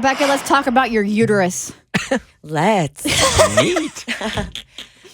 Rebecca, let's talk about your uterus. Let's. Neat.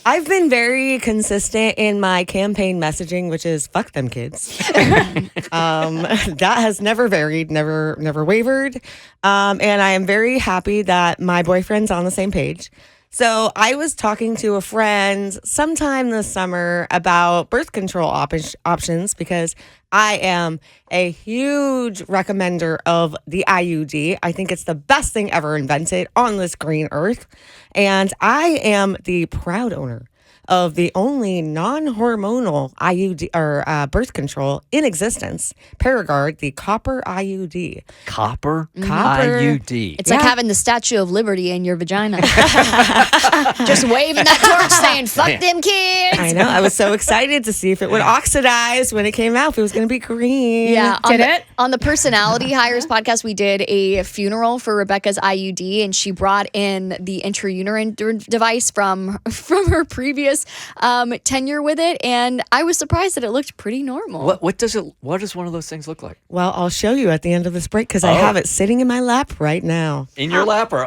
I've been very consistent in my campaign messaging, which is fuck them kids. That has never varied, never wavered. And I am very happy that my boyfriend's on the same page. So I was talking to a friend sometime this summer about birth control options because I am a huge recommender of the IUD. I think it's the best thing ever invented on this green earth. And I am the proud owner of the only non-hormonal IUD or birth control in existence, Paragard, the copper IUD. Copper Copper. IUD. It's like having the Statue of Liberty in your vagina. Just waving that torch saying, fuck them kids. I know. I was so excited to see if it would oxidize when it came out, if it was going to be green. Yeah. Did it? On the Personality Hires podcast, we did a funeral for Rebecca's IUD, and she brought in the intrauterine device from her previous tenure with it, and I was surprised that it looked pretty normal. What does one of those things look like? Well, I'll show you at the end of this break because I have it sitting in my lap right now. In your lap or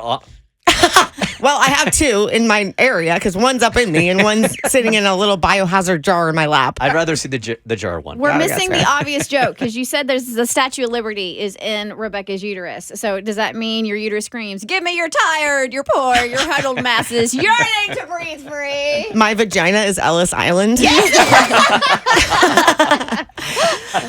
Well, I have two in my area because one's up in me and one's sitting in a little biohazard jar in my lap. I'd rather see the jar one. We're Oh, missing that's the right. obvious joke because you said there's the Statue of Liberty is in Rebecca's uterus. So does that mean your uterus screams, "Give me your tired, your poor, your huddled masses yearning to breathe free"? My vagina is Ellis Island.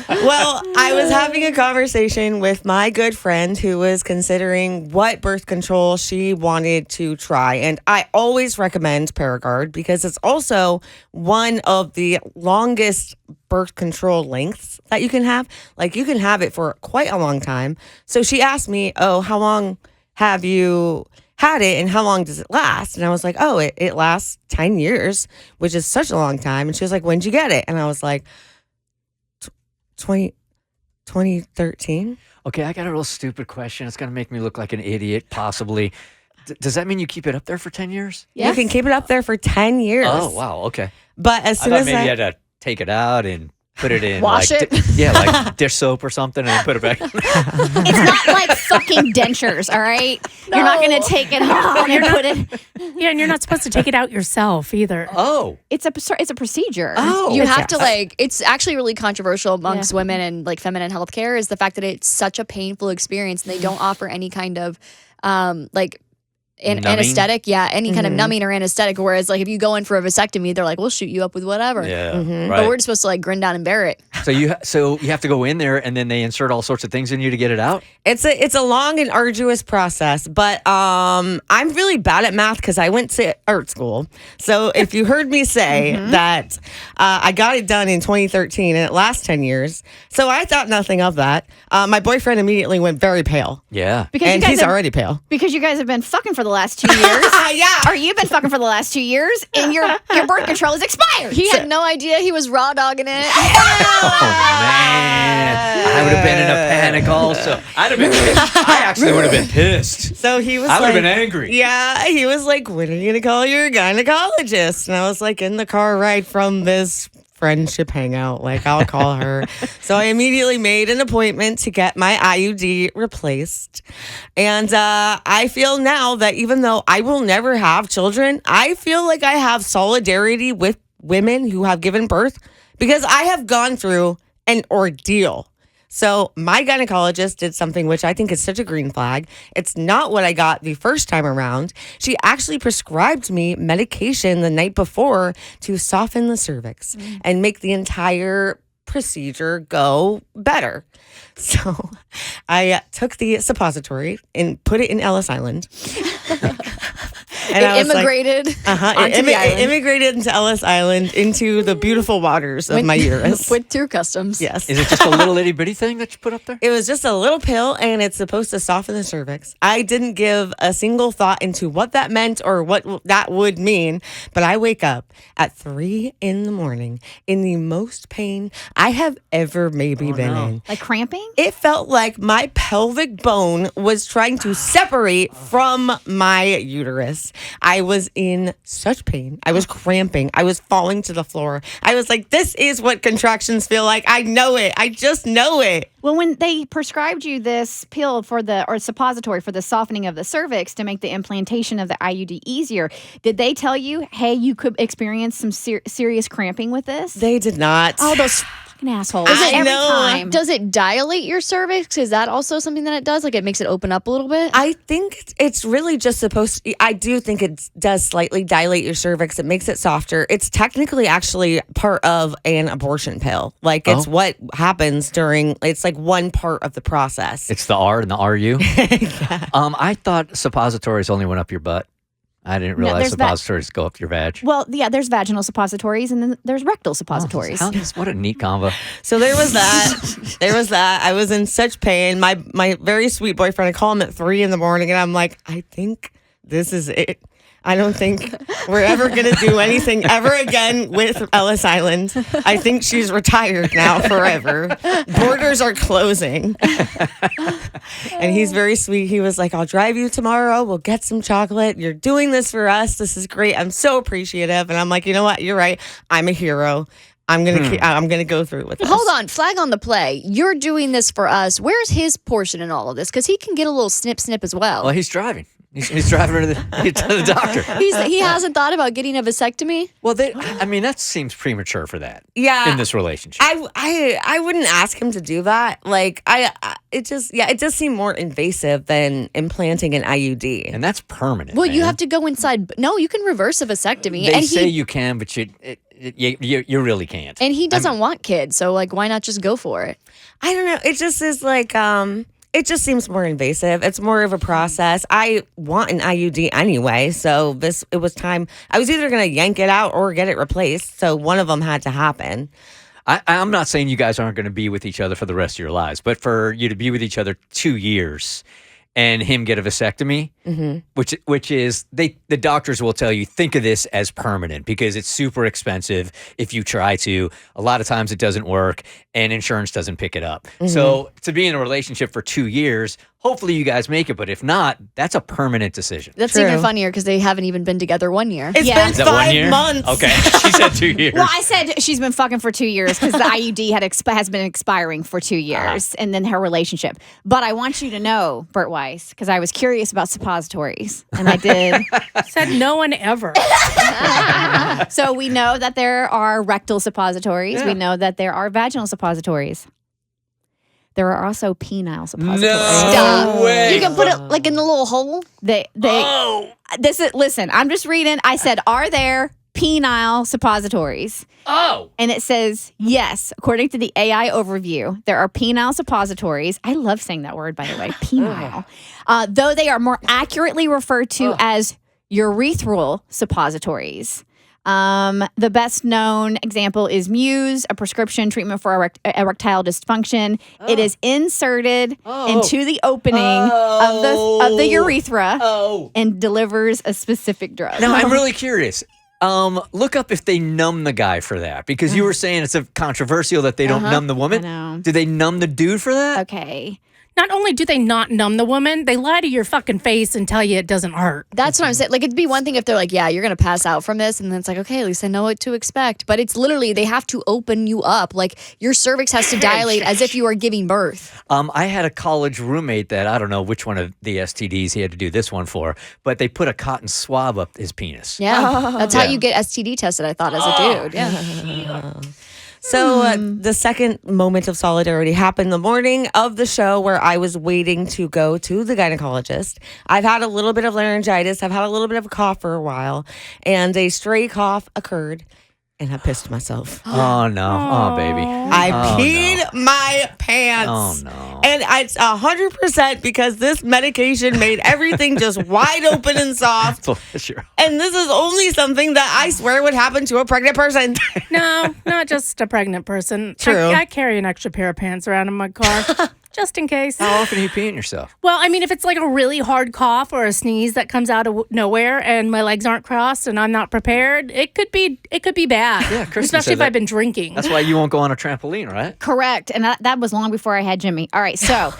Well, I was having a conversation with my good friend who was considering what birth control she wanted to try. And I always recommend Paragard because it's also one of the longest birth control lengths that you can have. Like you can have it for quite a long time. So she asked me, "Oh, how long have you had it and how long does it last?" And I was like, "Oh, it lasts 10 years, which is such a long time." And she was like, "When'd you get it?" And I was like, 2013. Okay, I got a real stupid question. It's going to make me look like an idiot, possibly. Does that mean you keep it up there for 10 years? You can keep it up there for 10 years. Oh, wow. Okay. But as I soon thought as maybe you had to take it out and put it in. Wash like, it? Yeah, like dish soap or something and then put it back. It's not like fucking dentures, all right? You're not going to take it home and put it. Yeah, and you're not supposed to take it out yourself either. Oh. It's a procedure. Oh. You have yes. to it's actually really controversial amongst women and like feminine healthcare is the fact that it's such a painful experience and they don't offer any kind of Numbing? anesthetic, any kind of numbing or anesthetic. Whereas, like, if you go in for a vasectomy, they're like, "We'll shoot you up with whatever." Yeah. But Right. we're just supposed to like grin down and bear it. So you have to go in there and then they insert all sorts of things in you to get it out? it's a long and arduous process, but I'm really bad at math because I went to art school. So if you heard me say that I got it done in 2013 and it lasts 10 years, so I thought nothing of that. My boyfriend immediately went very pale, Yeah. Because and you guys he's have, already pale. because you guys have been fucking for the last 2 years. Yeah. Or you've been fucking for the last 2 years, and your birth control is expired. He had no idea he was raw dogging it. Oh, man. I would have been in a panic also. I actually would have been pissed. So he was I would like, have been angry. Yeah, he was like, "When are you going to call your gynecologist?" And I was like, in the car ride from this friendship hangout, like, I'll call her. So I immediately made an appointment to get my IUD replaced. And I feel now that even though I will never have children, I feel like I have solidarity with women who have given birth because I have gone through an ordeal. So my gynecologist did something which I think is such a green flag. It's not what I got the first time around. She actually prescribed me medication the night before to soften the cervix and make the entire procedure go better. So I took the suppository and put it in Ellis Island. And I It was like, immigrated. it immigrated into Ellis Island into the beautiful waters of my uterus. Went through customs. Yes. Is it just a little itty bitty thing that you put up there? It was just a little pill and it's supposed to soften the cervix. I didn't give a single thought into what that meant or what that would mean, but I wake up at 3 a.m. in the most pain I have ever maybe been in. Like cramping? It felt like my pelvic bone was trying to separate from my uterus. I was in such pain. I was cramping. I was falling to the floor. I was like, this is what contractions feel like. I know it. I just know it. Well, when they prescribed you this pill or suppository for the softening of the cervix to make the implantation of the IUD easier, did they tell you, hey, you could experience some serious cramping with this? They did not. Oh, those fucking assholes. I Every know. time. Does it dilate your cervix? Is that also something that it does? Like it makes it open up a little bit? I think it's really just supposed to, I do think it does slightly dilate your cervix. It makes it softer. It's technically actually part of an abortion pill. Like it's what happens it's like one part of the process. It's the R and the RU. I thought suppositories only went up your butt. I didn't realize suppositories go up your vag. Well, yeah, there's vaginal suppositories and then there's rectal suppositories. What a neat combo. So there was that. I was in such pain. My very sweet boyfriend, I call him at 3 a.m. and I'm like, I think this is it. I don't think we're ever going to do anything ever again with Ellis Island. I think she's retired now forever. Borders are closing. And he's very sweet. He was like, I'll drive you tomorrow. We'll get some chocolate. You're doing this for us. This is great. I'm so appreciative. And I'm like, you know what? You're right. I'm a hero. I'm gonna go through with this. Hold on, flag on the play. You're doing this for us. Where's his portion in all of this? Because he can get a little snip as well. Well, he's driving. He's driving her to the doctor. He hasn't thought about getting a vasectomy. Well, that seems premature for that. Yeah, in this relationship, I wouldn't ask him to do that. Like it does seem more invasive than implanting an IUD, and that's permanent. Well, you have to go inside. No, you can reverse a vasectomy. They say you can, but you really can't. And he doesn't want kids, so like, why not just go for it? I don't know. It just is like it just seems more invasive. It's more of a process. I want an IUD anyway, so it was time. I was either going to yank it out or get it replaced, so one of them had to happen. I'm not saying you guys aren't going to be with each other for the rest of your lives, but for you to be with each other 2 years and him get a vasectomy, which is the doctors will tell you, think of this as permanent because it's super expensive if you try to. A lot of times it doesn't work and insurance doesn't pick it up. So to be in a relationship for 2 years, hopefully you guys make it, but if not, that's a permanent decision. That's True. even funnier because they haven't even been together 1 year. It's been Is that 1 year? 5 months. Okay, she said 2 years. Well, I said she's been fucking for 2 years because the IUD has been expiring for 2 years and then her relationship. But I want you to know, Bert Weiss, because I was curious about suppositories and I did. Said no one ever. So we know that there are rectal suppositories. Yeah. We know that there are vaginal suppositories. There are also penile suppositories. No Stop. way. You can put it like in the little hole. Listen, I'm just reading. I said, are there penile suppositories? Oh. And it says, yes, according to the AI overview, there are penile suppositories. I love saying that word, by the way, penile. Though they are more accurately referred to as urethral suppositories. The best known example is Muse, a prescription treatment for erectile dysfunction. It is inserted into the opening of the urethra and delivers a specific drug. Now, I'm really curious. Look up if they numb the guy for that because you were saying it's a controversial that they don't numb the woman. I know. Do they numb the dude for that? Okay. Not only do they not numb the woman, they lie to your fucking face and tell you it doesn't hurt. That's what I'm saying. Like, it'd be one thing if they're like, yeah, you're going to pass out from this. And then it's like, okay, at least I know what to expect. But it's literally, they have to open you up. Like, your cervix has to dilate as if you are giving birth. I had a college roommate that I don't know which one of the STDs he had to do this one for, but they put a cotton swab up his penis. Yeah. That's how you get STD tested, I thought, as a dude. Yeah. So the second moment of solidarity happened the morning of the show where I was waiting to go to the gynecologist. I've had a little bit of laryngitis. I've had a little bit of a cough for a while, and a stray cough occurred, and I pissed myself. Oh, no. Oh, baby. I peed my pants. Oh, no. And it's 100% because this medication made everything just wide open and soft. Bless your- And this is only something that I swear would happen to a pregnant person. No, not just a pregnant person. True. I carry an extra pair of pants around in my car. Just in case. How often are you peeing yourself? Well, I mean, if it's like a really hard cough or a sneeze that comes out of nowhere and my legs aren't crossed and I'm not prepared, it could be bad. Yeah, Kristen especially said if that. I've been drinking. That's why you won't go on a trampoline, right? Correct. And that was long before I had Jimmy. All right. So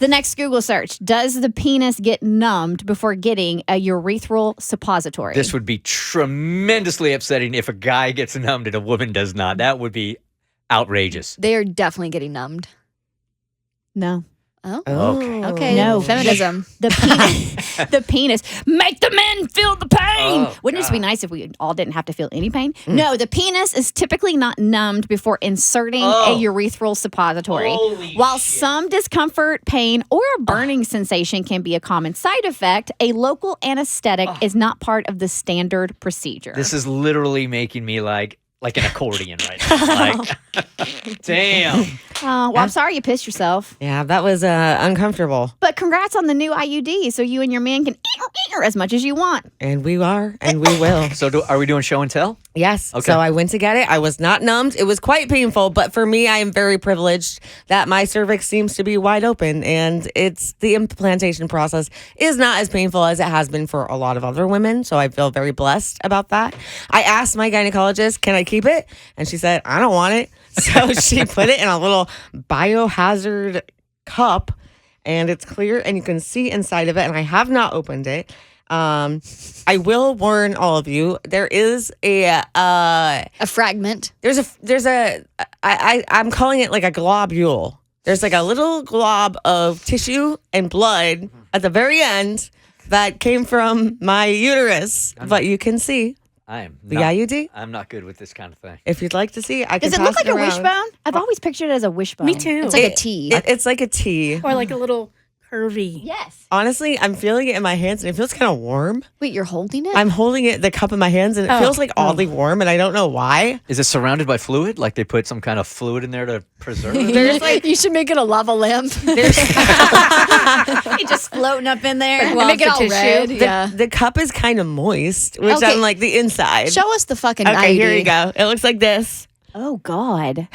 The next Google search: does the penis get numbed before getting a urethral suppository? This would be tremendously upsetting if a guy gets numbed and a woman does not. That would be outrageous. They are definitely getting numbed. No. Oh. Okay. Okay. No. Feminism. The penis. The penis. Make the men feel the pain. Oh, Wouldn't this be nice if we all didn't have to feel any pain? No, the penis is typically not numbed before inserting a urethral suppository. While some discomfort, pain, or a burning sensation can be a common side effect, a local anesthetic is not part of the standard procedure. This is literally making me like an accordion right now. Like, damn. Well, I'm sorry you pissed yourself. Yeah, that was uncomfortable. But congrats on the new IUD, so you and your man can as much as you want. And we are, and we will. So are we doing show and tell? Yes. Okay. So I went to get it. I was not numbed. It was quite painful, but for me, I am very privileged that my cervix seems to be wide open, and the implantation process is not as painful as it has been for a lot of other women. So I feel very blessed about that. I asked my gynecologist, can I keep it? And she said, I don't want it. So she put it in a little biohazard cup, and it's clear, and you can see inside of it. And I have not opened it. I will warn all of you. There is a fragment. I'm calling it like a globule. There's like a little glob of tissue and blood at the very end that came from my uterus, but you can see the IUD. I'm not good with this kind of thing. If you'd like to see, I can Does it pass look like a around. wishbone? I've always pictured it as a wishbone. Me too. It's like a T. It's like a T. Or like a little curvy. Yes. Honestly, I'm feeling it in my hands, and it feels kind of warm. Wait, you're holding it? I'm holding the cup in my hands, and it feels like oddly warm, and I don't know why. Is it surrounded by fluid? Like they put some kind of fluid in there to preserve it? There's like you should make it a lava lamp. It's just floating up in there. And make it all tissue. red. The, Yeah. the cup is kind of moist, which Okay. I'm like the inside. Show us the fucking Okay, IUD. here you go. It looks like this. Oh, God.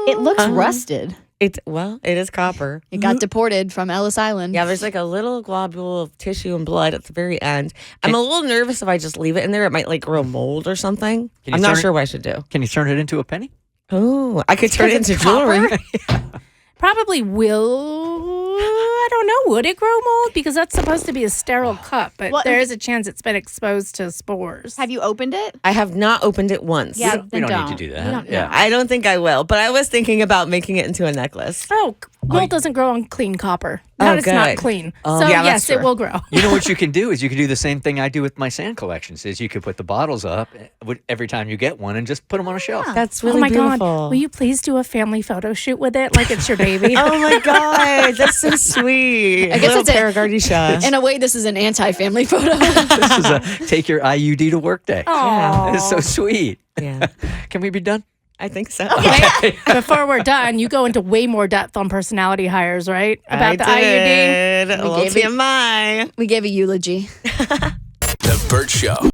It looks rusted. It is copper. It got deported from Ellis Island. Yeah, there's like a little globule of tissue and blood at the very end. I'm a little nervous if I just leave it in there, it might like grow mold or something. Can you I'm not turn it- sure what I should do. Can you turn it into a penny? Oh, I could turn it into jewelry. Probably will. I don't know. Would it grow mold? Because that's supposed to be a sterile cup, but Well, there is a chance it's been exposed to spores. Have you opened it? I have not opened it once. Yeah, We don't need to do that. You don't- Yeah. I don't think I will, but I was thinking about making it into a necklace. Oh, mold doesn't grow on clean copper. Oh, That is not good. clean. Oh, So yeah, that's yes, it true. will grow. You know what you can do is you can do the same thing I do with my sand collections. Is you could put the bottles up every time you get one and just put them on a shelf. That's really Oh my beautiful. God. Will you please do a family photo shoot with it like it's your baby? Oh my God, that's so sweet. I guess Little it's a- Paragardisha. In a way, this is an anti-family photo. This is a take your IUD to work day. Aw. It's so sweet. Yeah, Can we be done? I think so. Wait, before we're done, you go into way more depth on personality hires, right? About the IUD. did. A little gave it- TMI. We gave a eulogy. The Bert Show.